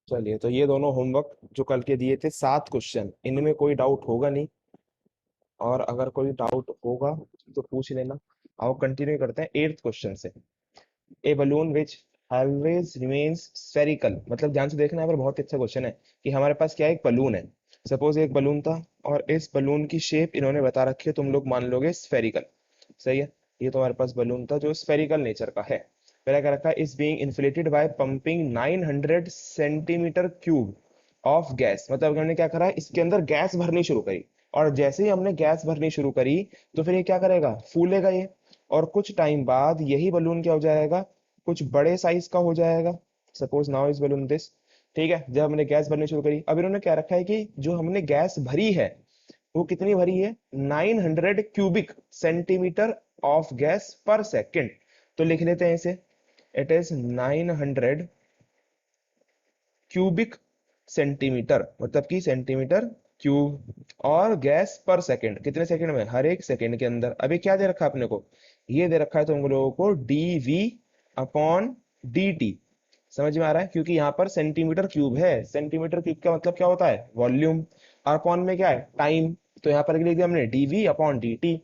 चलिए, तो ये दोनों होमवर्क जो कल के दिए थे 7 क्वेश्चन, इनमें कोई डाउट होगा नहीं, और अगर कोई डाउट होगा तो पूछ लेना। आओ कंटिन्यू करते हैं 8th क्वेश्चन से। A balloon which always remains spherical, मतलब ध्यान से देखना, यहाँ पर बहुत ही अच्छा क्वेश्चन है कि हमारे पास क्या है, एक बलून है। सपोज एक बलून था, और इस बलून की शेप इन्होंने बता रखी है, तुम लोग मान लोगे स्फेरिकल। सही है। ये तो हमारे पास बलून था जो स्फेरिकल नेचर का है। पहला क्या रखा है, is being inflated by pumping 900 centimetre cube of gas, मतलब हमने क्या करा, इसके अंदर गैस भरनी शुरू करी। और जैसे ही हमने गैस भरनी शुरू करी, तो फिर ये क्या करेगा, फूलेगा ये। और कुछ टाइम बाद यही बलून क्या हो जाएगा, कुछ बड़े साइज का हो जाएगा। सपोज नाउ इस बलून दिस। ठीक है, जब हमने गैस भरनी शुरू करी, अब इन्होंने क्या रखा है कि जो हमने गैस भरी है वो कितनी भरी है, 900 क्यूबिक सेंटीमीटर ऑफ गैस पर सेकेंड। तो लिख लेते हैं इसे, इट इज 900 क्यूबिक सेंटीमीटर, मतलब कि सेंटीमीटर क्यूब, और गैस पर सेकंड, कितने सेकंड में, हर एक सेकंड के अंदर। अभी क्या दे रखा है अपने को, ये दे रखा है तुम लोगों को dv अपॉन dt। समझ में आ रहा है, क्योंकि यहाँ पर सेंटीमीटर क्यूब है, सेंटीमीटर क्यूब का मतलब क्या होता है, वॉल्यूम। और अपॉन में क्या है, टाइम। तो यहाँ पर लिख दिया हमने dv अपॉन dt।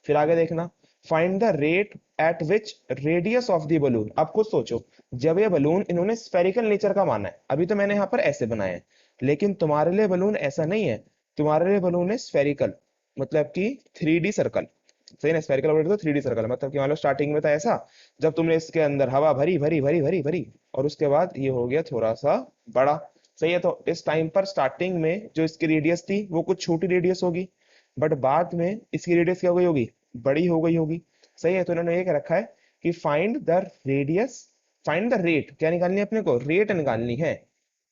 फिर आगे देखना, find the rate at which radius of the balloon. अब खुद सोचो, जब ये बलून इन्होंने स्फेरिकल नेचर का माना है, अभी तो मैंने यहाँ पर ऐसे बनाया है, लेकिन तुम्हारे लिए बलून ऐसा नहीं है। तुम्हारे लिए बलून है स्फेरिकल, मतलब कि 3D सर्कल। सही ना, स्फेरिकल बोले तो 3D सर्कल, मतलब कि मान लो स्टार्टिंग में था ऐसा, जब तुमने इसके अंदर हवा भरी भरी भरी भरी भरी, और उसके बाद ये हो गया थोड़ा सा बड़ा। सही है, तो इस टाइम पर स्टार्टिंग में जो इसकी रेडियस थी वो कुछ छोटी रेडियस होगी, बट बाद में इसकी रेडियस क्या हो गई होगी, बड़ी हो गई होगी। सही है, तो इन्होंने ये क्या रखा है कि find the radius, find the rate, क्या निकालनी है अपने को, रेट निकालनी है,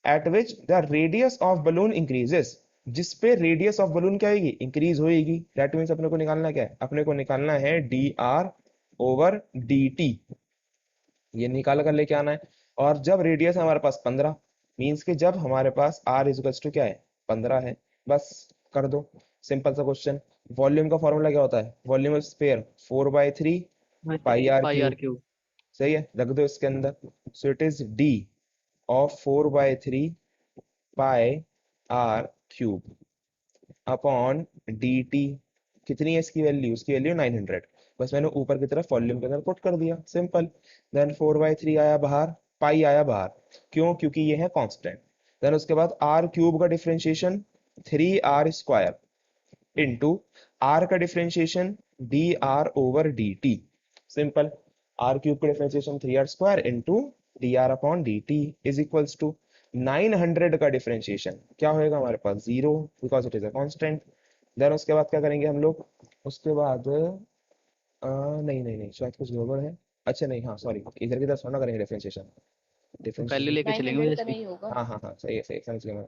eight which the radius of balloon increases, जिस पे रेडियस ऑफ बलून क्या होगी, इंक्रीज होगी। दैट मीन्स अपने को निकालना क्या है, अपने को निकालना है dr ओवर dt। ये निकाल कर लेके आना है। और जब रेडियस है हमारे पास 15, मीन्स कि जब हमारे पास r इज टू क्या है, 15 है, बस कर दो। सिंपल सा क्वेश्चन। वॉल्यूम का फॉर्मूला क्या होता है, volume of sphere 4/3 pi r pi r cube. Cube. सही है, रख दो इसके अंदर। So it is d of 4/3 pi r cube upon D t. कितनी है इसकी वैल्यू, उसकी वैल्यू 900। बस मैंने ऊपर की तरफ वॉल्यूम के अंदर पुट कर दिया, सिंपल। देन 4/3 आया बाहर, पाई आया बाहर। क्यों, क्योंकि ये है कांस्टेंट। देन उसके बाद आर क्यूब का डिफरेंशिएशन 3r² इंटू आर का differentiation dr/dt। Simple. R cube का differentiation 3r² into dr/dt is equals to 900 का डिफरेंशिएशन क्या होएगा हमारे पास, 0, because it is a constant. Then उसके बाद क्या करेंगे हम लोग, उसके बाद नहीं नहीं नहीं, शायद कुछ गड़बड़ है। अच्छा नहीं, हाँ सॉरी, इधर की तरफ थोड़ा ना करेंगे डिफरेंशिएशन। पहले डिफरेंशिएशन, लेके चलेंगे 900 वजह का से। नहीं होगा। हाँ हाँ हाँ, सही है, सही है, समझ गया मैं।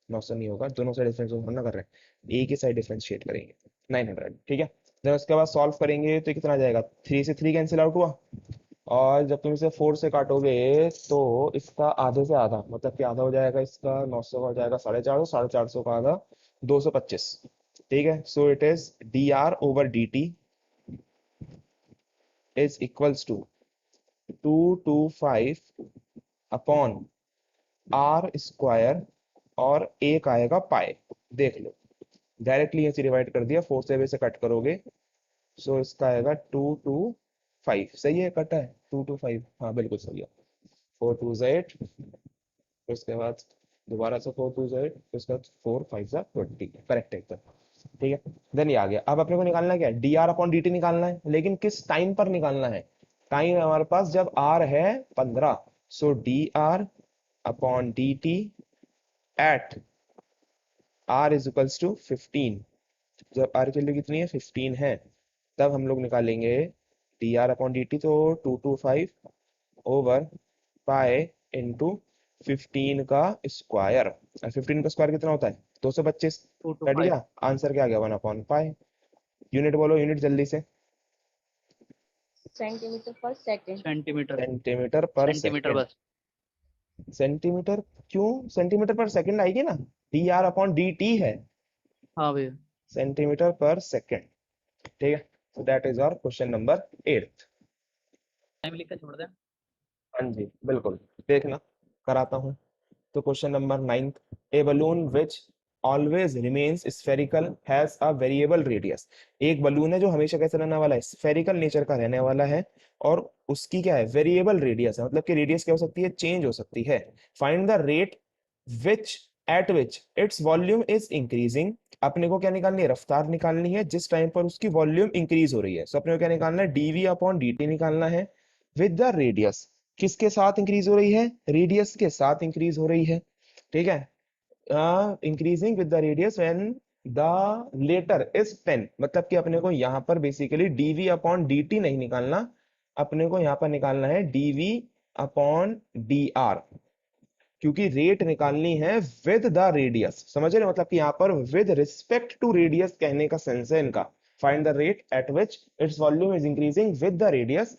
900 नहीं होगा, दोनों साइड डिफरेंस ना कर रहे हैं, एक ही साइड डिफरेंशिएट करेंगे। 900, ठीक है। देन उसके बाद सॉल्व करेंगे तो कितना आ जाएगा, 3 से 3 कैंसिल आउट हुआ। और जब तुम इसे 4 से काटोगे तो इसका आधे से आधा, मतलब कि आधा हो जाएगा इसका, 900 का हो जाएगा 450, 450 का आधा 225। ठीक है, so it is dr/dt is equals to 225 upon r square, और एक आएगा पाए। देख लो, डायरेक्टली ऐसे डिवाइड कर दिया, 4 से वैसे कट करोगे, सो इसका आएगा 225। सही है, कटा है 225, हाँ बिल्कुल सही है। 4 2 8, उसके बाद दोबारा से 4 2 8, उसके बाद 4 5 20, करेक्ट एकदम। ठीक है, देन ये आ गया। अब अपने को निकालना क्या है, dr/dt निकालना है, लेकिन किस टाइम पर निकालना है, टाइम हमारे पास जब r है 15। So dr/dt at r is equals to 15। जब r की वैल्यू कितनी है, 15 है, तब हम लोग निकालेंगे dr/dt, तो 225 ओवर पाए इंटू 15 का स्क्वायर। 15 का स्क्वायर कितना होता है, 225। टू टू कट फाइव गया, आंसर क्या आ गया, 1/पाए। यूनिट बोलो, यूनिट जल्दी से। सेंटीमीटर पर सेकंड। सेंटीमीटर। सेंटीमीटर पर सेंटीमीटर सेकंड। बस। सेंटीमीटर, क्यों, सेंटीमीटर पर सेकंड आएगी ना, dr/dt है, हाँ भैया। सेंटीमीटर पर सेकंड। ठीक है, so that is our question number 8। Time लिख कर छोड़ दें। हाँ जी बिल्कुल, देखना, कराता हूँ। तो question number 9, A balloon which always remains spherical has a variable radius. एक बलून है जो हमेशा कैसे रहने वाला है, स्फेरिकल नेचर का रहने वाला है, और उसकी क्या है, वेरिएबल रेडियस है, मतलब कि रेडियस क्या हो सकती है, चेंज हो सकती है। Find the rate which eight which its volume is increasing. अपने को क्या निकालनी है, रफ्तार निकालनी है जिस टाइम पर उसकी वॉल्यूम इंक्रीज हो रही है। सो अपने को क्या निकालना है, डीवी अपॉन dt निकालना है, विद द रेडियस। किसके साथ इंक्रीज हो रही है, रेडियस के साथ इंक्रीज हो रही है, ठीक है। Increasing with the radius when the latter is 10, मतलब कि अपने को यहाँ पर बेसिकली डीवी अपॉन dt नहीं निकालना, अपने को यहाँ पर निकालना है डीवी अपॉन डी आर, क्योंकि रेट निकालनी है विद द रेडियस। समझ रहे हो? मतलब कि यहाँ पर विद रिस्पेक्ट टू रेडियस कहने का सेंस है इनका। Find the rate at which its volume is increasing with the radius,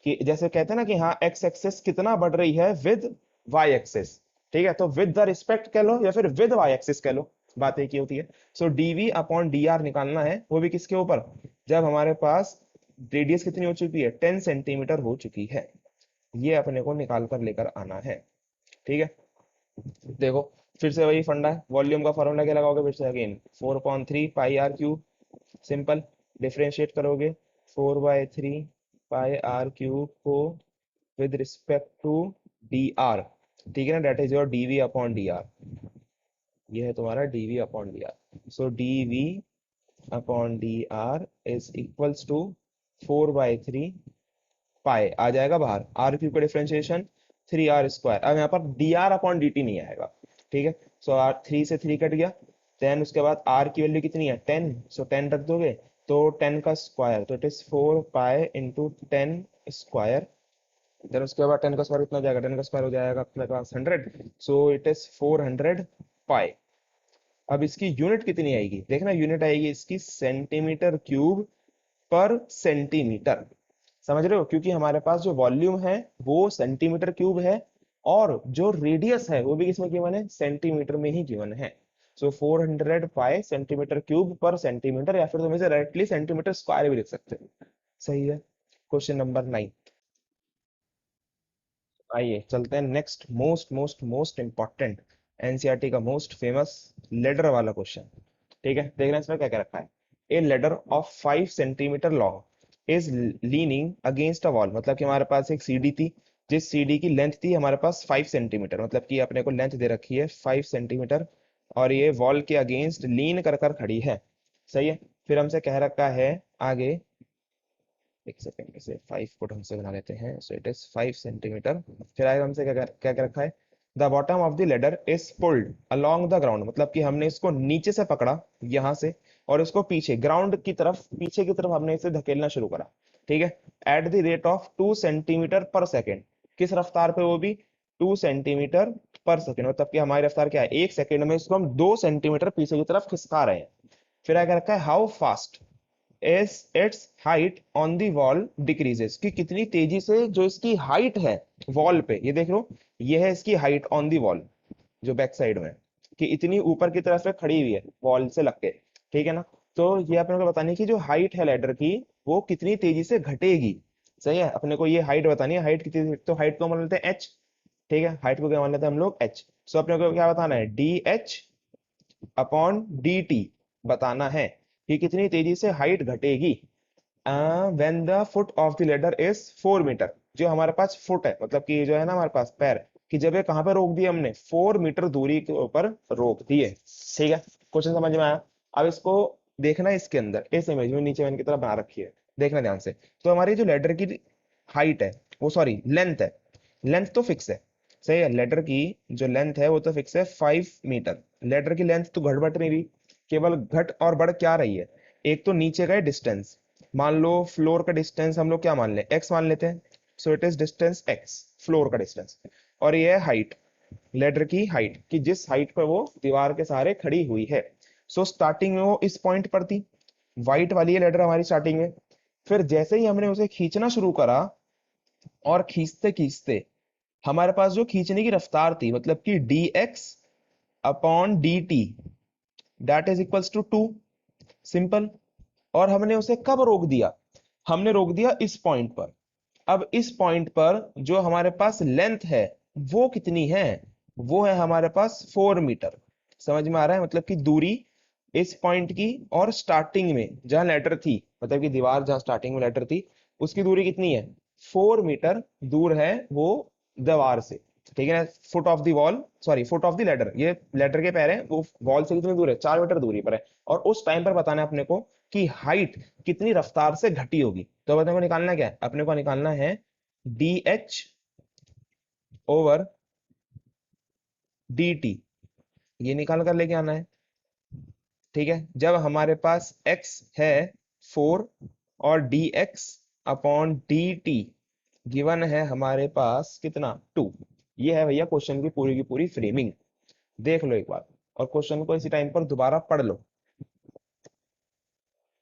कि जैसे कहते हैं ना कि हाँ एक्स एक्सेस कितना बढ़ रही है विद वाई एक्सेस, ठीक है। तो विद द रिस्पेक्ट कह लो या फिर विद वाई एक्सेस कह लो, बात एक ही होती है। सो डीवी अपॉन डी आर निकालना है, वो भी किसके ऊपर, जब हमारे पास रेडियस कितनी हो चुकी है, 10 सेंटीमीटर हो चुकी है। ये अपने को निकाल कर लेकर आना है, ठीक है। देखो फिर से वही फंडा है, वॉल्यूम का फॉर्मूला क्या लगाओगे, फिर से again 4/3 pi r cube, simple. Differentiate करोगे 4/3 पाई आर क्यूब को with respect to d r, ठीक है ना, that is your d v upon D r. ये है तुम्हारा d v upon D r. So d v upon D r is equals to 4/3 pi, आ जाएगा बाहर, आर क्यूब का डिफरेंशिएशन 3r²। अब यहाँ पर D R upon D T नहीं आएगा, ठीक है। सो आर 3 से 3 कट गया, देन उसके बाद आर की वैल्यू कितनी है 10, सो 10 रख दोगे तो 10 का स्क्वायर, तो it is 4 pi into 10 square. Then उसके बाद 10 का स्क्वायर कितना हो जाएगा, 10 का स्क्वायर हो जाएगा अपने पास 100, सो इट इज 400 पाई। अब इसकी यूनिट कितनी आएगी, देखना यूनिट आएगी इसकी सेंटीमीटर क्यूब पर सेंटीमीटर। समझ रहे हो, क्योंकि हमारे पास जो वॉल्यूम है वो सेंटीमीटर क्यूब है, और जो रेडियस है वो भी किसमें गिवन है, सेंटीमीटर में ही गिवन है। सो 400 पाई सेंटीमीटर क्यूब पर सेंटीमीटर, या फिर तुम इसे डायरेक्टली सेंटीमीटर स्क्वायर भी लिख सकते हो। सही है। Question number 9। आइए चलते हैं next, most most most important, NCERT का मोस्ट फेमस लेडर वाला क्वेश्चन, ठीक है। देखना इसमें क्या क्या रखा है। A ladder of 5 centimetre long is leaning against a wall, मतलब कि हमारे पास एक सीडी थी, जिस सीडी की लेंथ थी हमारे पास 5 सेंटीमीटर, मतलब कि अपने को लेंथ दे रखी है 5 सेंटीमीटर, और ये वॉल के अगेंस्ट लीन कर कर खड़ी है, सही है। फिर हमसे कह रखा है आगे, एक सेकंड से 5 को ढंग से बना लेते हैं, सो इट इज 5 सेंटीमीटर। फिर आगे हमसे क्या क्या क्या रखा है, the bottom of the ladder is pulled along the ground, मतलब कि हमने इसको नीचे से पकड़ा यहाँ से, और इसको पीछे ग्राउंड की तरफ, पीछे की तरफ हमने इसे धकेलना शुरू करा, ठीक है। At the rate of 2 centimetre पर सेकेंड, किस रफ्तार पे, वो भी 2 सेंटीमीटर पर सेकेंड, मतलब कि हमारी रफ्तार क्या है, 1 सेकेंड में इसको हम 2 सेंटीमीटर पीछे की तरफ खिसका रहे हैं। फिर आगे रखा है how fast S it's height on the wall decreases, कि कितनी तेजी से जो इसकी हाइट है वॉल पे, ये देख लो, ये है इसकी हाइट ऑन दी वॉल जो बैक साइड में, कि इतनी ऊपर की तरफ से खड़ी हुई है वॉल से लग के, ठीक है ना। तो ये अपने को बतानी है कि जो हाइट है लेडर की वो कितनी तेजी से घटेगी, सही है। अपने को ये हाइट बतानी है, हाइट कितनी, तो हाइट को मान लेते हैं एच, ठीक है, हाइट को क्या मान लेते हैं हम लोग एच। सो अपने को क्या बताना है, d H upon D t बताना है कि कितनी तेजी से हाइट घटेगी when the foot of the ladder is 4 metre, जो हमारे पास फुट है, मतलब कि जो है ना हमारे पास पैर, कि जब ये कहां पे रोक दिए हमने, 4 मीटर दूरी के ऊपर रोक दिए, ठीक है। क्वेश्चन समझ में आया। अब इसको देखना है इसके अंदर, इस इमेज में नीचे मैंने की तरह बना रखी है, देखना ध्यान से। तो हमारी जो लेडर की हाइट है, वो सॉरी लेंथ है, लेंथ तो फिक्स है, सही है। लेडर की जो लेंथ है वो तो फिक्स है 5 मीटर। लेडर की लेंथ तो घट बढ़ नहीं रही, केवल घट और बढ़ क्या रही है, एक तो नीचे का डिस्टेंस, मान लो फ्लोर का डिस्टेंस हम लोग क्या मान ले, एक्स मान लेते हैं, सो it is distance x, floor का डिस्टेंस, और ये है हाइट, लेडर की हाइट, कि जिस हाइट पर वो दीवार के सहारे खड़ी हुई है। सो स्टार्टिंग में वो इस पॉइंट पर थी, व्हाइट वाली है लेडर हमारी स्टार्टिंग में। फिर जैसे ही हमने उसे खींचना शुरू करा, और खींचते खींचते हमारे पास जो खींचने की रफ्तार थी, मतलब कि d x upon D t that is equals to 2, simple. और हमने उसे कब रोक दिया, हमने रोक दिया इस पॉइंट पर। अब इस पॉइंट पर जो हमारे पास लेंथ है वो कितनी है, वो है हमारे पास 4 मीटर। समझ में आ रहा है, मतलब कि दूरी इस पॉइंट की और स्टार्टिंग में जहां लेटर थी, मतलब कि दीवार जहां स्टार्टिंग में लेटर थी, उसकी दूरी कितनी है? 4 मीटर दूर है वो दीवार से। ठीक है ना, foot of the wall, sorry foot of the ladder, ये लेटर के पैर है, वो वॉल से कितनी दूर है? 4 मीटर दूरी पर है। और उस टाइम पर बताना है अपने को कि हाइट कितनी रफ्तार से घटी होगी। तो अपने को निकालना क्या है? अपने को निकालना है d H over D T, ये निकाल कर लेके आना है। ठीक है, जब हमारे पास x है 4 और dx अपॉन dt गिवन है हमारे पास कितना? 2। ये है भैया क्वेश्चन की पूरी फ्रेमिंग। देख लो एक बार, और क्वेश्चन को इसी टाइम पर दोबारा पढ़ लो,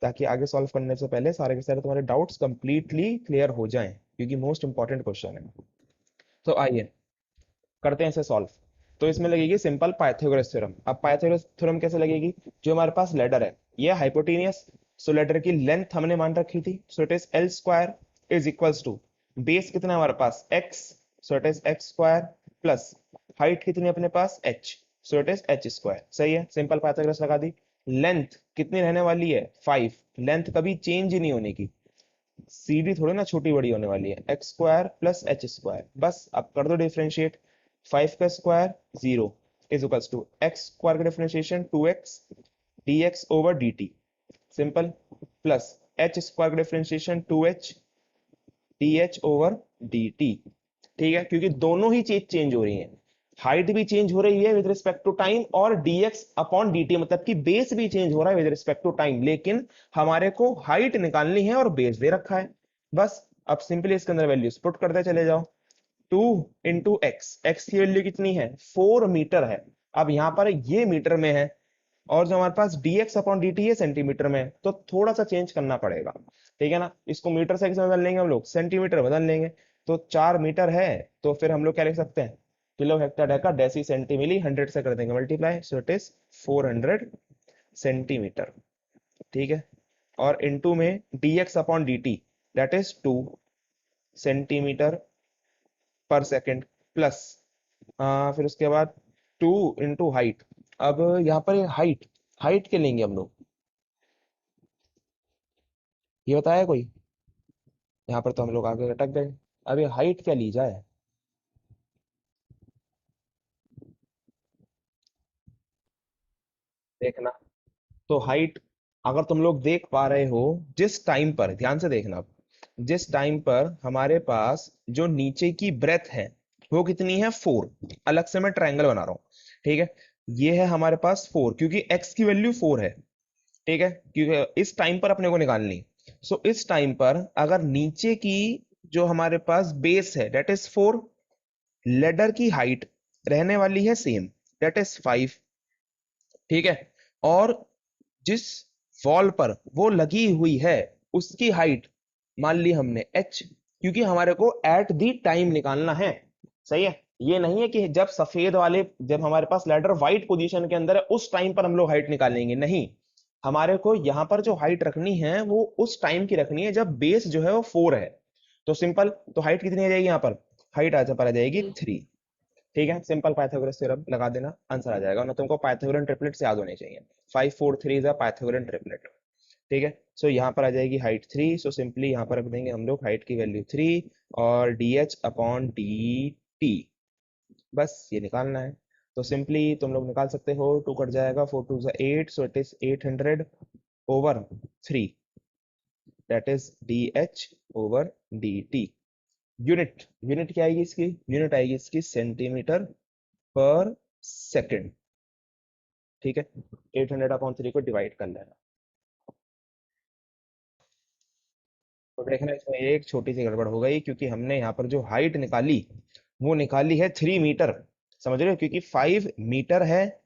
ताकि आगे सॉल्व करने से पहले सारे के सारे तुम्हारे डाउट्स कंप्लीटली क्लियर हो जाएं, क्योंकि मोस्ट इंपॉर्टेंट क्वेश्चन है। तो आइए करते हैं इसे सॉल्व। तो इसमें लगेगी सिंपल पाइथागोरस थ्योरम। अब पाइथागोरस थ्योरम कैसे लगेगी? जो हमारे पास लेडर है, ये हाइपोटेनियस, सो लेडर की लेंथ हमने मान रखी थी, so it is L square is equals to base कितना है हमारे पास? X, so it is X square plus height कितनी है अपने पास? H, so it is H square. सही है, सिंपल पाइथागोरस लगा दी। लेंथ कितनी रहने वाली है? 5। लेंथ कभी चेंज ही नहीं होने की, सीधी थोड़ी ना छोटी बड़ी होने वाली है। X square plus H square, बस अब कर दो डिफरेंशिएट। 5 का square 0 is equals to X square का differentiation 2x dx over dt, simple, plus H square का differentiation 2h dh over dt। ठीक है, क्योंकि दोनों ही चीज चेंज हो रही है, हाइट भी चेंज हो रही है विद रिस्पेक्ट टू टाइम, और dx अपॉन dt मतलब कि बेस भी चेंज हो रहा है विद रिस्पेक्ट टू टाइम, लेकिन हमारे को हाइट निकालनी है और बेस दे रखा है। बस अब सिंपली इसके अंदर वैल्यूज पुट करते चले जाओ। 2 इंटू एक्स, एक्स की वैल्यू कितनी है? 4 मीटर है। अब यहां पर ये मीटर में है, और जो हमारे पास dx अपॉन dt है सेंटीमीटर में है, तो थोड़ा सा चेंज करना पड़ेगा। ठीक है ना, इसको मीटर से किस में बदल लेंगे हम लोग? सेंटीमीटर बदल लेंगे। तो 4 मीटर है, तो फिर हम लोग क्या लिख सकते हैं? किलो हेक्टर डेका डेसी सेंटीमिली 100 से कर देंगे multiply, so it is 400 centimetre. ठीक है, और इनटू में dx upon dt that is 2 centimetre पर सेकेंड प्लस, फिर उसके बाद 2 इंटू हाइट। अब यहाँ पर हाइट, हाइट के लेंगे हम लोग, ये बताया कोई? यहाँ पर तो हम लोग आगे अटक गए। अब ये हाइट क्या ली जाए? देखना, तो हाइट अगर तुम लोग देख पा रहे हो, जिस टाइम पर, ध्यान से देखना, जिस टाइम पर हमारे पास जो नीचे की ब्रेथ है वो कितनी है? 4। अलग से मैं ट्रायंगल बना रहा हूँ। ठीक है, ये है हमारे पास 4, क्योंकि x की वैल्यू 4 है। ठीक है, क्योंकि इस टाइम पर अपने को निकालनी, सो इस टाइम पर अगर नीचे की जो हमारे पास बेस है डेट इज 4, लेडर की हाइट रहने वाली है सेम, डेट इज 5। ठीक है, और जिस वॉल पर वो लगी हुई है उसकी हाइट मान ली हमने h, क्योंकि हमारे को एट दी टाइम निकालना है। सही है, ये नहीं है कि जब सफेद वाले, जब हमारे पास लेडर व्हाइट पोजीशन के अंदर है उस टाइम पर हम लोग हाइट निकालेंगे, नहीं। हमारे को यहां पर जो हाइट रखनी है वो उस टाइम की रखनी है जब बेस जो है वो 4 है। तो सिंपल, तो हाइट कितनी आ जाएगी यहाँ पर? हाइट आ जाएगी 3। ठीक है, सिंपल पाइथागोरस थ्योरम लगा देना, आंसर आ जाएगा। ना तुमको पाइथागोरन ट्रिपलेट्स याद होने चाहिए। 5 4 3 इज अ पाइथागोरन ट्रिपलेट। ठीक है, सो यहाँ पर आ जाएगी हाइट 3, सो सिंपली यहाँ पर रख देंगे हम लोग हाइट की वैल्यू 3 और dh अपॉन dt, बस ये निकालना है। तो सिंपली तुम लोग निकाल सकते हो, 2 कट जाएगा, 4 2 8, सो it is 800 over 3, that is dh over dt। Unit, unit क्या आएगी इसकी? यूनिट आएगी इसकी सेंटीमीटर पर सेकेंड। ठीक है, 800 अपॉन 3 को डिवाइड कर लेना। तो देखना, इसमें एक छोटी सी गड़बड़ हो गई, क्योंकि हमने यहाँ पर जो हाइट निकाली वो निकाली है 3 मीटर। समझ रहे हो, क्योंकि 5 मीटर है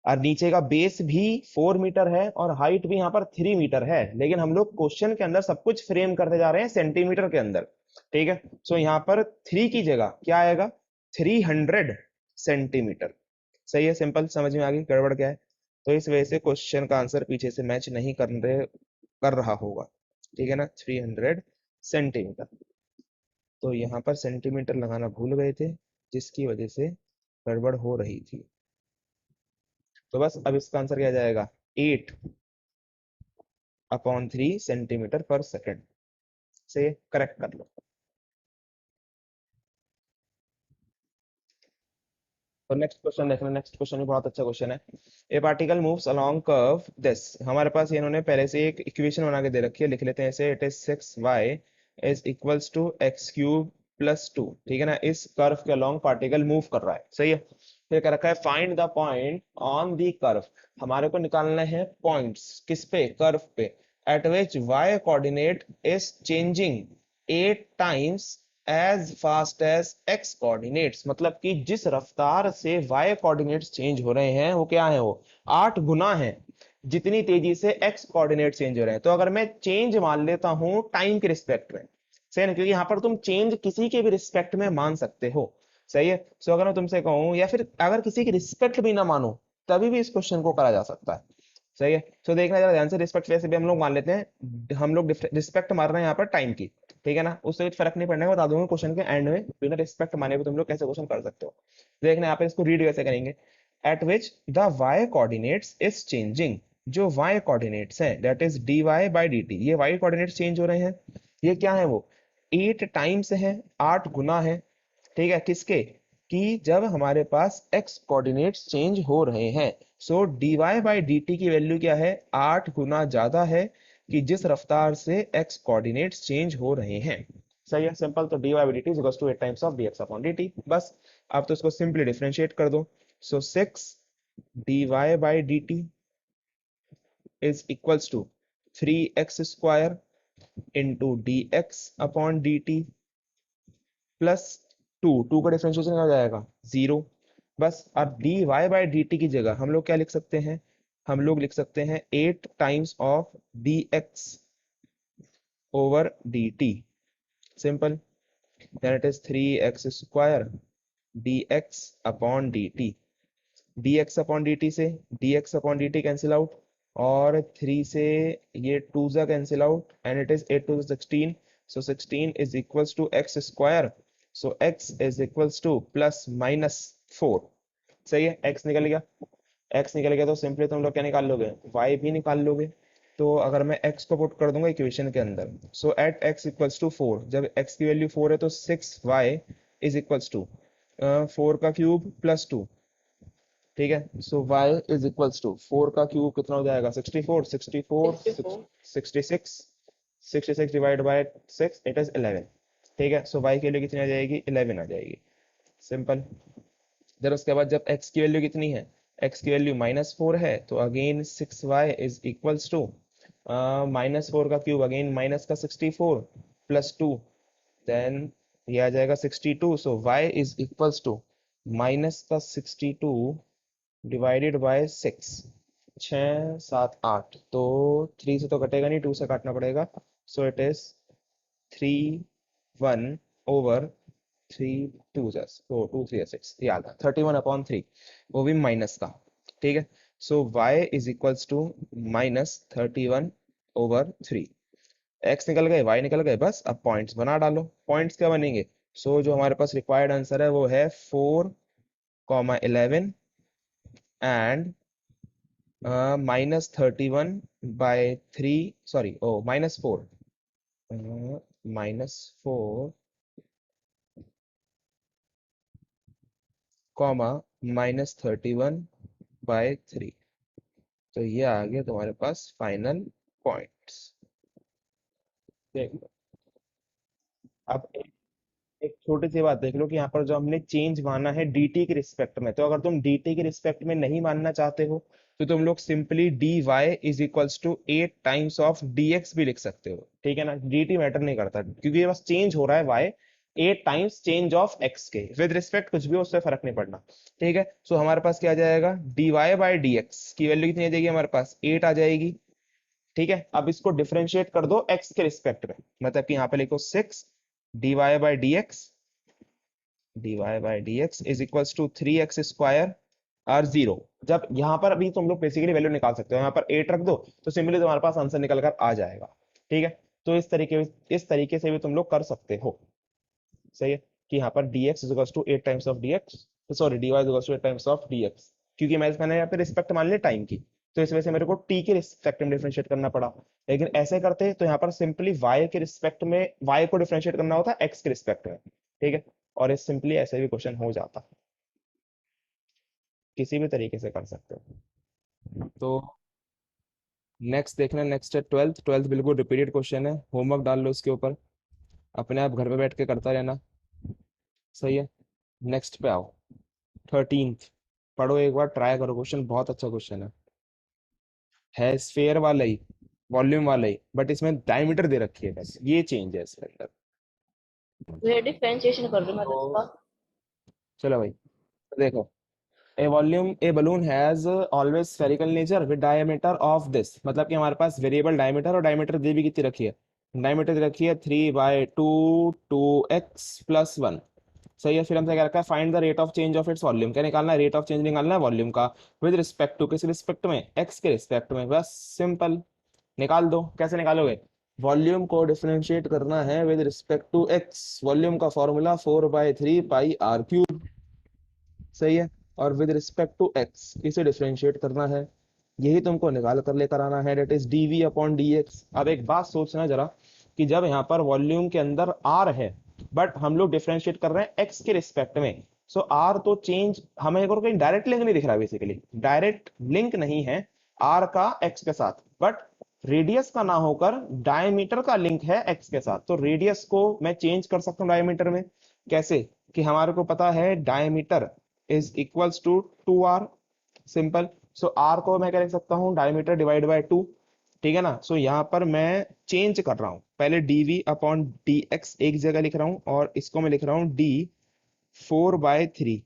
और नीचे का बेस भी 4 मीटर है और हाइट भी यहाँ पर 3 मीटर है, लेकिन हम लोग क्वेश्चन के अंदर सब कुछ फ्रेम करते जा रहे हैं सेंटीमीटर के अंदर। ठीक है, सो यहाँ पर 3 की जगह क्या आएगा? 300 सेंटीमीटर। सही है, सिंपल, समझ में आ गई गड़बड़ क्या है? तो इस वजह से क्वेश्चन का आंसर पीछे से मैच नहीं कर रहा होगा। ठीक है ना, 300 सेंटीमीटर। तो यहाँ पर सेंटीमीटर लगाना भूल गए थे, जिसकी वजह से गड़बड़ हो रही थी। तो बस अब इसका आंसर क्या आ जाएगा, 8/3 सेंटीमीटर पर सेकेंड से करेक्ट कर लो। तो नेक्स्ट क्वेश्चन देखना, नेक्स्ट क्वेश्चन भी बहुत अच्छा क्वेश्चन है। ए particle moves along curve this, हमारे पास ये इन्होंने पहले से एक इक्वेशन बना के दे रखी है, लिख लेते हैं इसे। It is 6y is equals to x³ + 2, ठीक है ना। इस कर्व के अलोंग पार्टिकल मूव कर रहा है, सही है। फिर कह रखा है find the point on the curve, हमारे को निकालना है पॉइंट्स किस पे, कर्व पे, at which y coordinate is changing 8 times as fast as x coordinates, मतलब कि जिस रफ्तार से y कोऑर्डिनेट्स चेंज हो रहे हैं वो क्या है, वो 8 गुना है जितनी तेजी से x कोऑर्डिनेट चेंज हो रहे हैं। तो अगर मैं चेंज मान लेता हूं टाइम के रिस्पेक्ट में, सही है ना, क्योंकि यहाँ पर तुम चेंज किसी के भी रिस्पेक्ट में मान सकते हो, सही है। सो अगर मैं तुमसे कहूं, या फिर अगर किसी की रिस्पेक्ट भी ना मानो, तभी भी इस क्वेश्चन को करा जा सकता है, सही है। सो देखना जरा ध्यान से, रिस्पेक्ट वैसे भी हम लोग मान लेते हैं, हम लोग रिस्पेक्ट मार रहे हैं यहाँ पर टाइम की, ठीक है ना। उससे कुछ फर्क नहीं पड़ने का, बता दूंगा क्वेश्चन के एंड में, बिना रिस्पेक्ट माने भी तुम लोग कैसे क्वेश्चन कर सकते हो। देखना यहाँ पे, इसको रीड कैसे करेंगे। Eight which the y coordinates is changing, जो y कोऑर्डिनेट्स है दैट इज dy/dt, ये y कोऑर्डिनेट्स चेंज हो रहे हैं, ये क्या है वो 8 टाइम्स है, 8 गुना है, ठीक है, किसके, कि जब हमारे पास x कोऑर्डिनेट्स चेंज हो रहे हैं। सो dy/dt की वैल्यू क्या है, 8 गुना ज्यादा है कि जिस रफ्तार से x कोऑर्डिनेट्स चेंज हो रहे हैं, सही है, सिंपल। तो dy/dt is to 8 times of dx/dt, बस। अब तो इसको सिंपली डिफरेंशिएट कर दो। So 6 dy/dt is equals to 3x² into dx/dt plus 2 का डिफरेंशिएशन हो जाएगा 0। बस अब dy/dt की जगह हम लोग क्या लिख सकते हैं, हम लोग लिख सकते हैं 8 times of dx/dt, simple. Then it is 3x² dx/dt, dx/dt से dx/dt कैंसिल आउट, और 3 से ये 2 जा cancel out, and it is 8 2 16, so 16 is equals to x², so x is equals to +-4, सही है। x निकल गया, x निकल गया, तो सिंपली तुम लोग क्या निकाल लोगे, y भी निकाल लोगे। तो अगर मैं x को पुट कर दूंगा इक्वेशन के अंदर, सो एट x इक्वल्स टू 4, जब x की वैल्यू 4 है तो 6y इज इक्वल्स टू 4 का क्यूब + 2, ठीक है। So y is equals to 4 का क्यूब कितना हो जाएगा, 64, 64 66, 66 डिवाइड बाय 6 इट इज 11, ठीक है। सो y की वैल्यू कितनी आ जाएगी, 11 आ जाएगी, सिंपल। फिर उसके बाद जब x की वैल्यू कितनी है, x की वैल्यू -4 है, तो again 6y is equals to -4 का क्यूब, अगेन माइनस का 64 + 2, देन ये आ जाएगा 62। So y is equals to -62 divided by 6, 6 7 8, तो 3 से तो कटेगा नहीं, 2 से काटना पड़ेगा। सो इट इज 31/3 तो 2 3 6 याद है 31/3, वो भी माइनस का, ठीक है। So y is equals to -31/3, x निकल गए, y निकल गए, बस अब पॉइंट्स बना डालो। पॉइंट्स क्या बनेंगे, सो जो हमारे पास रिक्वायर्ड आंसर है वो है 4, 11 एंड -31/3, सॉरी ओ -4, -4 -31/3, तो ये आ गया तुम्हारे पास फाइनल पॉइंट्स। देख लो, अब एक छोटी सी बात देख लो कि यहाँ पर जो हमने चेंज माना है dt के रिस्पेक्ट में, तो अगर तुम dt के रिस्पेक्ट में नहीं मानना चाहते हो, तो तुम लोग simply dy is equals to 8 times of dx भी लिख सकते हो, ठीक है ना। dt मैटर नहीं करता, क्योंकि ये बस चेंज हो रहा है y 8 times change of x के विद रिस्पेक्ट, कुछ भी उससे फर्क नहीं पड़ना, ठीक है। सो हमारे पास क्या आ जाएगा, dy/dx की वैल्यू कितनी आ जाएगी, हमारे पास 8 आ जाएगी, ठीक है। अब इसको डिफरेंशिएट कर दो x के रिस्पेक्ट में, मतलब कि यहाँ पे लिखो 6 dy/dx is equals to 3x² और 0। जब यहाँ पर अभी तुम लोग बेसिकली वैल्यू निकाल सकते हो, यहाँ पर 8 रख दो तो सिंपली तुम्हारे पास आंसर निकल कर आ जाएगा, ठीक है। तो इस तरीके से भी तुम लोग कर सकते हो, सही है, कि यहाँ पर dx is equals to 8 times of dx, sorry dy equals to times of dx, क्योंकि मैंने यहाँ पे रिस्पेक्ट मान लिया टाइम की, तो इस वजह से मेरे को t के रिस्पेक्ट में डिफरेंशिएट करना पड़ा। लेकिन ऐसे करते तो यहाँ पर सिंपली y के रिस्पेक्ट में y को डिफरेंशिएट करना होता x के रिस्पेक्ट में, ठीक है। और ये सिंपली ऐसे भी क्वेश्चन हो जाता, किसी भी तरीके से कर सकते हो। तो नेक्स्ट देखना, नेक्स्ट है ट्वेल्थ। ट्वेल्थ बिल्कुल रिपीटेड क्वेश्चन है, होमवर्क डाल लो इसके ऊपर, अपने आप घर पे बैठ के करता रहना, सही है। नेक्स्ट पे आओ, थर्टींथ। पढ़ो एक बार, ट्राई करो, क्वेश्चन बहुत अच्छा क्वेश्चन है स्फेयर वाला ही, वॉल्यूम वाला ही, बट इसमें डायमीटर दे रखी है, बस ये चेंज है इसके अंदर। ये डिफरेंशिएशन कर रही हूँ मैं तो तो इसका। चलो भाई, तो देखो, ए balloon has always spherical nature with diameter of this, मतलब कि हमारे पास वेरिएबल डायमीटर, और डायमीटर दी भी कितनी रखी है, डायमीटर दी रखी है 3/2 2x+1, सही है। फिर हमसे क्या रखा है, find the rate of change of its volume, क्या निकालना है, रेट ऑफ चेंज निकालना है वॉल्यूम का, विद रिस्पेक्ट टू, किस रिस्पेक्ट में, एक्स के रिस्पेक्ट में, बस सिंपल निकाल दो। कैसे निकालोगे, वॉल्यूम को डिफरेंशिएट करना है with respect to x, volume का फॉर्मूला 4/3 πr3, सही है। और विद रिस्पेक्ट टू एक्स इसे डिफरेंशिएट करना है, यही तुमको निकाल कर लेकर आना है, डेट इज dv/dx। अब एक बात सोचना जरा, कि जब यहाँ पर वॉल्यूम के अंदर आर है, बट हम लोग डिफरेंशिएट कर रहे हैं एक्स के रिस्पेक्ट में, सो आर तो चेंज, हमें एक और कहीं डायरेक्ट लिंक नहीं दिख रहा, बेसिकली डायरेक्ट लिंक नहीं है आर का एक्स के साथ, बट रेडियस का ना होकर डायमीटर का लिंक है एक्स के साथ, तो रेडियस को मैं चेंज कर सकता हूँ डायमीटर में। कैसे, कि हमारे को पता है diameter is equals to 2r, सिंपल। सो आर को मैं क्या लिख सकता हूँ, डायमीटर डिवाइड बाय 2, ठीक है ना। सो यहाँ पर मैं चेंज कर रहा हूँ, पहले dv/dx एक जगह लिख रहा हूँ, और इसको मैं लिख रहा हूँ d4/3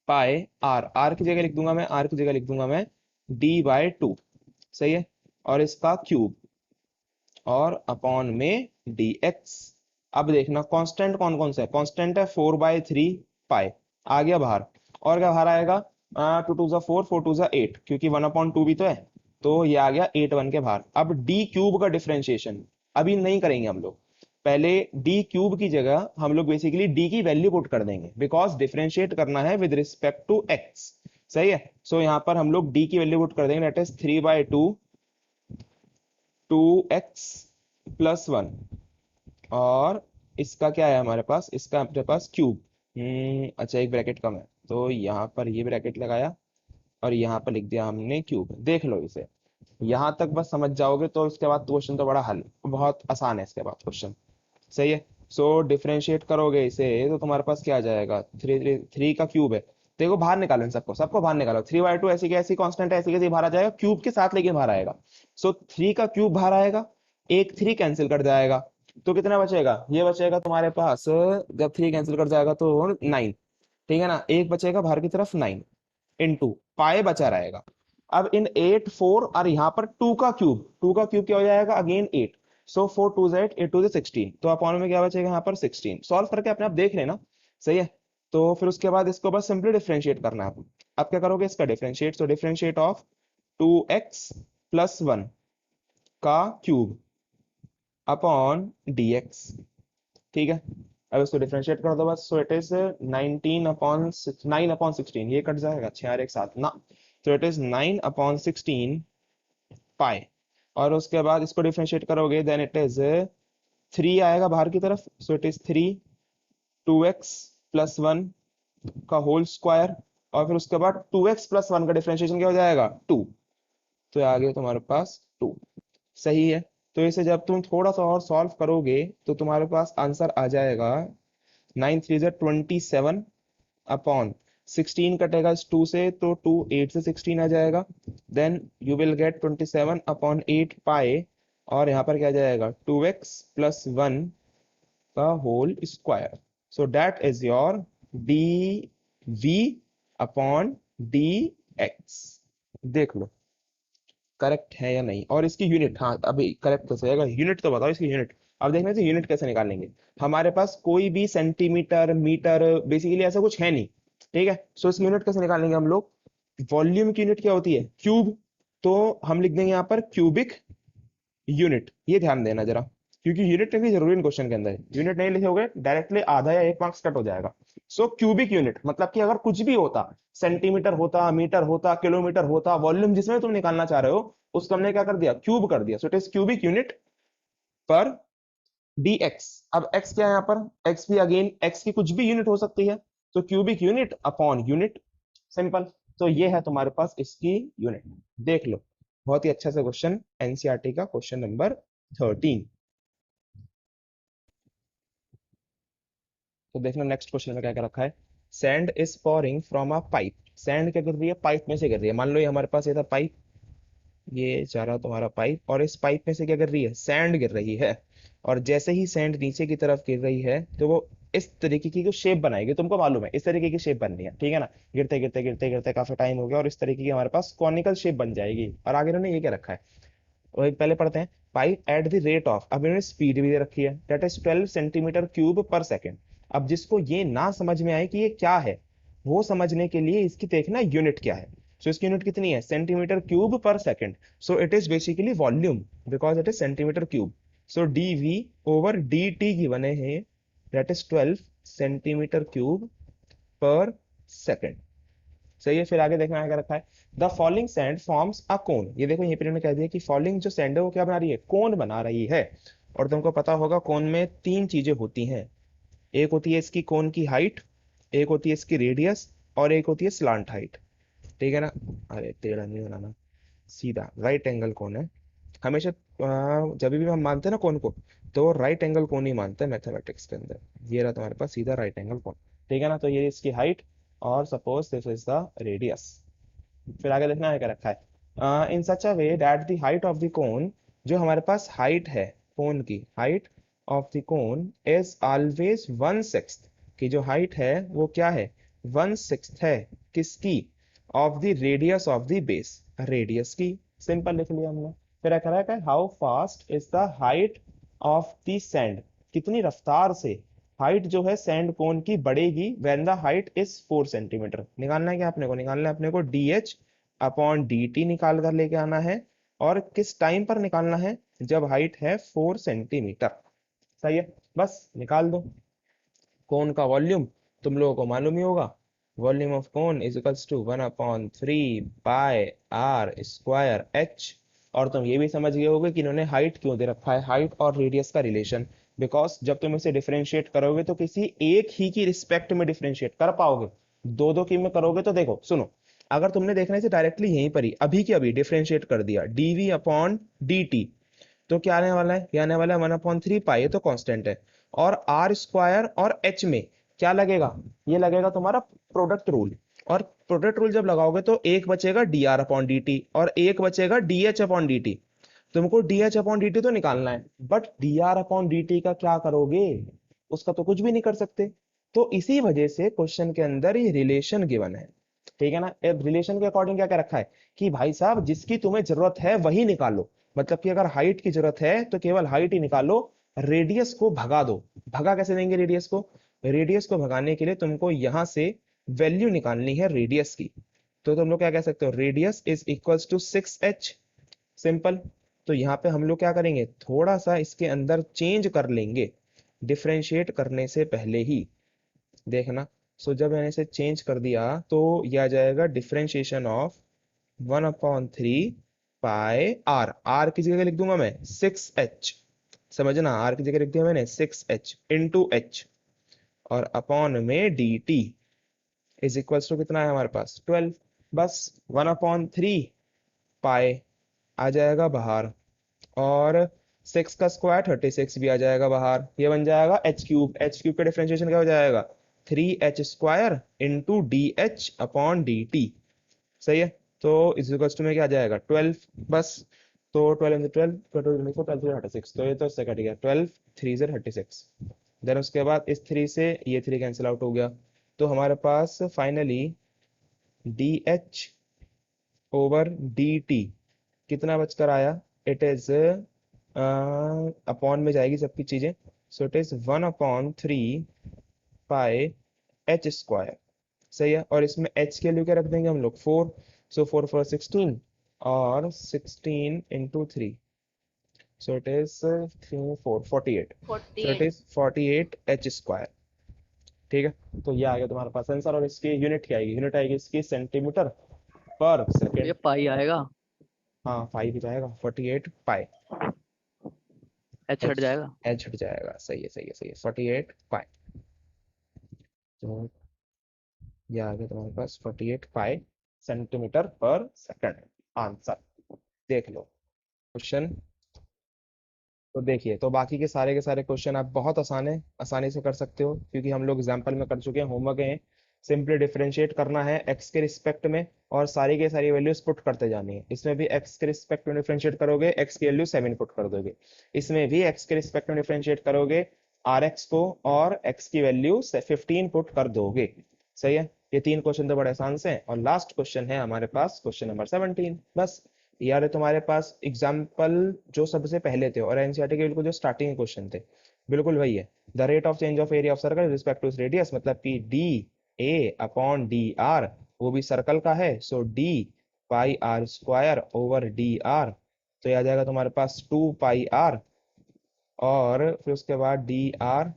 πr, आर की जगह लिख दूंगा मैं, आर की जगह लिख दूंगा मैं d/2, सही है। और इसका क्यूब, और अपॉन में dx। अब देखना कांस्टेंट कौन कौन सा है, कांस्टेंट है 4/3 पाई, आ गया बाहर। और क्या बाहर आएगा, 2 2 4 4 2 8, क्योंकि 1/2 भी तो है, तो ये आ गया 8 1 के बाहर। अब डी क्यूब का डिफरेंशिएशन अभी नहीं करेंगे हम लोग, पहले डी क्यूब की जगह हम लोग बेसिकली डी की वैल्यू पुट कर देंगे, बिकॉज डिफरेंशिएट करना है विद रिस्पेक्ट टू एक्स, सही है। सो यहाँ पर हम लोग डी की वैल्यू पुट कर देंगे, दैट इज 3/2 2x+1, और इसका क्या है हमारे पास, इसका अपने पास क्यूब, अच्छा एक ब्रैकेट कम है, तो यहाँ पर ये ब्रैकेट लगाया, और यहाँ पर लिख दिया हमने क्यूब। देख लो इसे, यहाँ तक बस समझ जाओगे तो इसके बाद क्वेश्चन तो बड़ा हल, बहुत आसान है इसके बाद क्वेश्चन, सही है। सो डिफरेंशिएट करोगे इसे तो तुम्हारे पास क्या आ जाएगा, 3 का क्यूब है, देखो बाहर निकालो इन सबको, सबको बाहर निकालो, 3/2 ऐसी की ऐसी कांस्टेंट है, ऐसी कैसी बाहर आ जाएगा, क्यूब के साथ लेके बाहर आएगा। सो 3 का क्यूब बाहर आएगा, एक 3 कैंसिल कर जाएगा, तो कितना बचेगा, ये बचेगा तुम्हारे पास, जब 3 कैंसिल कर जाएगा तो 9, ठीक है ना, एक बचेगा बाहर की तरफ 9 इंटू पाए बचा रहेगा। अब इन 8 4 और यहाँ पर 2 का क्यूब, 2 का क्यूब क्या हो जाएगा, अगेन 8, सो 4 2 8 8 2 16, तो अपॉन में क्या बचेगा यहाँ पर 16, सॉल्व करके अपने आप देख लेना, सही है। तो फिर उसके बाद इसको बस सिंपली डिफरेंशिएट करना है। अब क्या करोगे इसका डिफरेंशिएट, तो डिफरेंशिएट ऑफ 2x+1 का क्यूब अपॉन dx, ठीक है। अब इसको डिफरेंशिएट कर दो बस, सो इट इज 9/16, ये कट जाएगा 6 और एक साथ ना, तो इट इज 9/16 पाई। और उसके बाद इसको डिफरेंशिएट करोगे, देन इट इज 3 आएगा बाहर की तरफ, सो इट इज 3 2x+1 का होल स्क्वायर, और फिर उसके बाद 2x+1 का डिफरेंशिएशन क्या हो जाएगा, 2, तो आ गया तुम्हारे पास 2, सही है। तो इसे जब तुम थोड़ा सा और सॉल्व करोगे तो तुम्हारे पास आंसर आ जाएगा 9 3 27 अपॉन 16 कटेगा इस 2 से, तो 2 8 से 16 आ जाएगा, then you will get 27/8 pi, और यहाँ पर क्या आ जाएगा 2x+1 का whole square, so that is your dv/dx। देख लो करेक्ट है या नहीं, और इसकी यूनिट, हाँ अभी करेक्ट तो सही, यूनिट तो बताओ इसकी यूनिट। अब देखना चाहिए यूनिट कैसे निकालेंगे, हमारे पास कोई भी सेंटीमीटर मीटर बेसिकली ऐसा कुछ है नहीं, ठीक है। सो इसकी यूनिट कैसे निकालेंगे हम लोग, वॉल्यूम की यूनिट क्या होती है, क्यूब, तो हम लिख देंगे यहाँ पर क्यूबिक यूनिट, ये ध्यान देना जरा, क्योंकि यूनिट लिखनी जरूरी है क्वेश्चन के अंदर, यूनिट नहीं लिखोगे डायरेक्टली आधा या 1 मार्क्स कट हो जाएगा। सो क्यूबिक यूनिट मतलब कि अगर कुछ भी होता, सेंटीमीटर होता, मीटर होता, किलोमीटर होता, वॉल्यूम जिसमें तुम निकालना चाह रहे हो उसको हमने क्या कर दिया, क्यूब कर दिया। सो इट इज क्यूबिक यूनिट पर dx। अब x क्या है यहाँ पर, x भी अगेन x की कुछ भी यूनिट हो सकती है, तो cubic unit upon unit, simple. तो ये है तुम्हारे पास इसकी यूनिट, देख लो। बहुत ही अच्छा सा क्वेश्चन, एनसीईआरटी का क्वेश्चन नंबर 13। तो देखना नेक्स्ट क्वेश्चन में क्या क्या रखा है। Sand is pouring from a pipe. Sand क्या गिर रही है, पाइप में से गिर रही है। मान लो ये हमारे पास ये था पाइप, ये जा रहा तुम्हारा पाइप, और इस पाइप में से क्या गिर रही है, सैंड गिर रही है। और जैसे ही सैंड नीचे की तरफ गिर रही है तो वो इस तरीके की शेप बनाएगी, तुमको मालूम है इस तरीके की शेप बननी है, ठीक है ना। गिरते गिरते गिरते गिरते काफी टाइम हो गया और इस तरीके की हमारे पास कॉनिकल शेप बन जाएगी। और आगे इन्होंने ये क्या रखा है, वही पहले पढ़ते हैं। Pipe at the rate of, अब इन्होंने स्पीड भी दे रखी है, दैट इज 12 सेंटीमीटर क्यूब पर सेकेंड। अब जिसको ये ना समझ में आए कि ये क्या है, वो समझने के लिए इसकी देखना यूनिट क्या है। सो इसकी यूनिट कितनी है, सेंटीमीटर क्यूब पर second. So it is basically volume, because it is centimetre cube. So D V over D T की बने हैं, दैट इज 12 सेंटीमीटर क्यूब पर सेकेंड। सही है। फिर आगे देखना है क्या रखा है, the falling sand forms a cone. ये देखो यहीं पर इन्होंने कह दिया कि फॉलिंग जो सैंड है वो क्या बना रही है, कोन बना रही है। और तुमको पता होगा कोन में तीन चीजें होती हैं, एक होती है इसकी कोन की हाइट, एक होती है इसकी रेडियस, और एक होती है स्लांट हाइट, ठीक है ना। अरे टेढ़ा नहीं बनाना, सीधा राइट एंगल कोन है हमेशा। जब भी हम मानते हैं ना कोन को, तो राइट एंगल कोन ही मानते हैं मैथमेटिक्स के अंदर। ये रहा तुम्हारे पास सीधा राइट एंगल कोन, ठीक है ना। तो ये इसकी हाइट, और suppose this is the radius. फिर आगे देखना है क्या रखा है, in such a way that the height of the cone, जो हमारे पास हाइट है कोन की, height of the cone is always 1/6। की जो हाइट है वो क्या है, 1/6 है, किसकी, of the radius of the base, radius की। सिंपल लिख लिया हमने। फिर क्या रखा है, how fast is the height of the sand, कितनी रफ्तार से हाइट जो है सैंड कोन की बढ़ेगी, when the height is 4 centimetre. निकालना है क्या अपने को, निकालना है अपने को D H upon D T निकाल कर लेके आना है। और किस टाइम पर निकालना है, जब हाइट है 4 सेंटीमीटर। सही है, बस निकाल दो। कोन का वॉल्यूम तुम लोगों को मालूम ही होगा, volume of cone is equals to 1/3 by r square h. और तुम ये भी समझ गए होगे कि इन्होंने हाइट क्यों दे रखा है, हाइट और रेडियस का रिलेशन। बिकॉज जब तुम इसे डिफरेंशिएट करोगे तो किसी एक ही की रिस्पेक्ट में डिफरेंशिएट कर पाओगे, दो दो की में करोगे तो देखो सुनो, अगर तुमने देखना है इसे डायरेक्टली यहीं पर ही अभी के अभी डिफरेंशिएट कर दिया डीवी अपॉन डी टी, तो क्या आने वाला है, ये आने वाला है 1/3 पाई, ये तो कांस्टेंट है। और आर स्क्वायर और एच में क्या लगेगा, ये लगेगा तुम्हारा प्रोडक्ट रूल। और प्रोडक्ट रूल जब लगाओगे तो एक बचेगा D R upon D T और एक बचेगा D H upon D T. तुमको D H upon D T तो निकालना है, but D R upon D T का क्या करोगे, उसका तो कुछ भी नहीं कर सकते। तो इसी वजह से क्वेश्चन के अंदर ये रिलेशन गिवन है, ठीक है ना। अब रिलेशन के अकॉर्डिंग क्या क्या रखा है कि भाई साहब जिसकी तुम्हें जरूरत है वही निकालो। मतलब कि अगर हाइट की जरूरत है तो केवल हाइट ही निकालो, रेडियस को भगा दो। भगा कैसे देंगे रेडियस को, रेडियस को भगाने के लिए तुमको यहां से वैल्यू निकालनी है रेडियस की। तो तुम लोग क्या कह सकते हो, radius is equals to 6h, simple. तो यहाँ पे हम लोग क्या करेंगे, थोड़ा सा इसके अंदर चेंज कर लेंगे डिफरेंशिएट करने से पहले ही, देखना। सो जब मैंने इसे चेंज कर दिया तो यह आ जाएगा differentiation of 1/3 pi r, r की जगह लिख दूंगा मैं 6h, समझना, आर की जगह लिख दिया मैंने 6h इंटू एच, और अपॉन में d t is equals to कितना है हमारे पास 12। बस 1/3 पाई आ जाएगा बाहर, और 6 का स्क्वायर 36 भी आ जाएगा बाहर। ये बन जाएगा एच क्यूब, एच क्यूब का डिफरेंशिएशन क्या हो जाएगा, 3h² into D H upon D T. सही है। तो इस इक्वल्स टू में क्या आ जाएगा 12, बस। तो 12 इंटू 12, 12 तो ये तो इससे कट गया, 12 3 से 36। देन उसके बाद इस 3 से ये 3 कैंसिल आउट हो गया। तो हमारे पास finally D H over D T कितना बचकर आया, इट इज अपॉन में जाएगी सबकी चीजें। सो it is 1/3 pi H square. सही है। और इसमें एच के लिए क्या रख देंगे हम लोग 4, सो 4 4 16, और 16 into 3, so it is 3 4 48, so it 48। Is 48 H square. ठीक है, तो ये आ गया तुम्हारे पास आंसर। और इसकी यूनिट क्या आएगी? यूनिट आएगी इसकी सेंटीमीटर पर ये सेकेंड। पाई आएगा। हाँ, पाई भी जाएगा, 48 पाई। एच हट एच, जाएगा। एच हट जाएगा, सही है सही है सही है, 48 पाई। तो ये आ गया तुम्हारे पास 48 पाई सेंटीमीटर पर सेकंड। आंसर देख लो क्वेश्चन। तो देखिए, तो बाकी के सारे क्वेश्चन आप बहुत आसान है, आसानी से कर सकते हो, क्योंकि हम लोग एग्जाम्पल में कर चुके हैं, होमवर्क है। सिंपली डिफरेंशिएट करना है एक्स के रिस्पेक्ट में, और सारी के सारी वैल्यूज पुट करते जानी है। इसमें भी एक्स के रिस्पेक्ट में डिफरेंशिएट करोगे, एक्स की वैल्यू 7 पुट कर दोगे। इसमें भी एक्स के रिस्पेक्ट में डिफरेंशिएट करोगे आर एक्स को, और एक्स की वैल्यू 15 पुट कर दोगे। सही है, ये तीन क्वेश्चन तो बड़े आसान से हैं। और लास्ट क्वेश्चन है हमारे पास क्वेश्चन नंबर 17। बस यार है तुम्हारे पास एग्जाम्पल जो सबसे पहले थे, और एनसीईआरटी के बिल्कुल जो स्टार्टिंग क्वेश्चन थे, बिल्कुल वही है। The rate of change of area of circle respect to radius, मतलब कि D A upon D R, वो भी सर्कल का है, so D pi R square over D R. तो ये आ जाएगा तुम्हारे पास 2 पाई आर, और फिर उसके बाद डी आर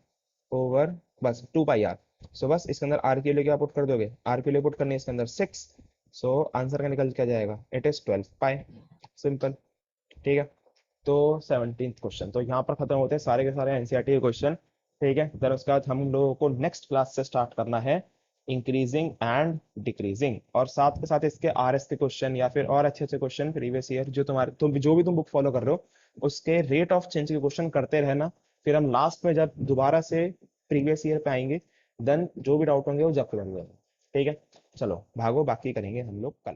ओवर, बस 2 पाई आर। सो बस इसके अंदर आर के लिए क्या पुट कर दोगे? आर के लिए पुट करनी है इसके अंदर 6। सो आंसर का निकल क्या जाएगा? It is 12 pi. सिंपल। ठीक है, तो 17th क्वेश्चन तो यहाँ पर खत्म होते हैं सारे के सारे एनसीईआरटी के क्वेश्चन। ठीक है, फिर उसके बाद हम लोगों को नेक्स्ट क्लास से स्टार्ट करना है इंक्रीजिंग एंड डिक्रीजिंग, और साथ के साथ इसके आरएस के क्वेश्चन, या फिर और अच्छे अच्छे क्वेश्चन प्रीवियस ईयर जो तुम्हारे जो भी तुम बुक फॉलो कर रहे हो, उसके रेट ऑफ चेंज के क्वेश्चन करते रहना। फिर हम लास्ट में जब दोबारा से प्रीवियस ईयर पे आएंगे, देन जो भी डाउट होंगे वो जब करेंगे। ठीक है, चलो भागो, बाकी करेंगे हम लोग कल।